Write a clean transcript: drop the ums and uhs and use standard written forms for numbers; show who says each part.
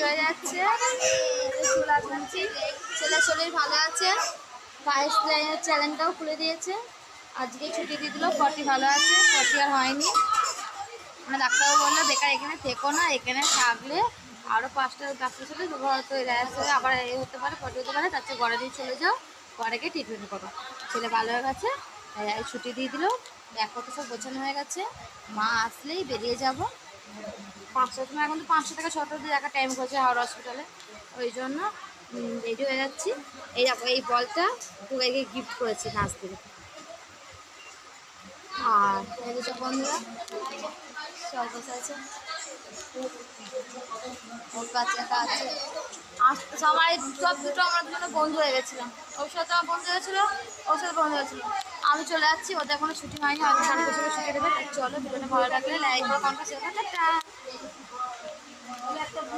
Speaker 1: হয়ে যাচ্ছে। চুল আঁচড়াচ্ছি। ছেলের শরীর ভালো আছে, পায়েস চ্যালেঞ্জটাও খুলে দিয়েছে। আজকে ছুটি দিয়ে দিল, পটি ভালো আছে, পটি আর হয়নি। মানে ডাক্তারবাবু বললো বেকার এখানে থেকো না, এখানে থাকলে আরও 5টা ডাক্তার সাথে হয়তো র্যাশ হয়ে আবার এ হতে পারে, পটি হতে পারে, তার চেয়ে ঘরে দিয়ে চলে যাও, ঘরে গিয়ে ট্রিটমেন্ট করো। ছেলে ভালো হয়ে গেছে, ছুটি দিয়ে দিল। ব্যাগপত্র সব গোছানো হয়ে গেছে, মা আসলেই বেরিয়ে যাব। 500 তোমার এখন তো 500 টাকা 600 দিয়ে টাকা টাইম করছে হাওড়া হসপিটালে, ওই জন্য রেডি হয়ে যাচ্ছি। এই দেখো এই বলটা টুকাইকে গিফট করেছি নাচ থেকে। আর এই যে সব বন্ধুরা সব বসে আছে, ওর কাছে একা আছে। সবাই সব দুটো আমার জন্য বন্ধু হয়ে গেছিলাম। ওর সাথে আমার বন্ধু হয়েছিল, ওর সাথে বন্ধু হয়েছিল। আমি চলে যাচ্ছি, ওদের এখনো ছুটি হয়নি, হয়তো 4 বছরের ছুটি দেবে। চলো, ভিডিওটা ভালো লাগলে লাইক করো, কমেন্ট শেয়ার করো, টাটা।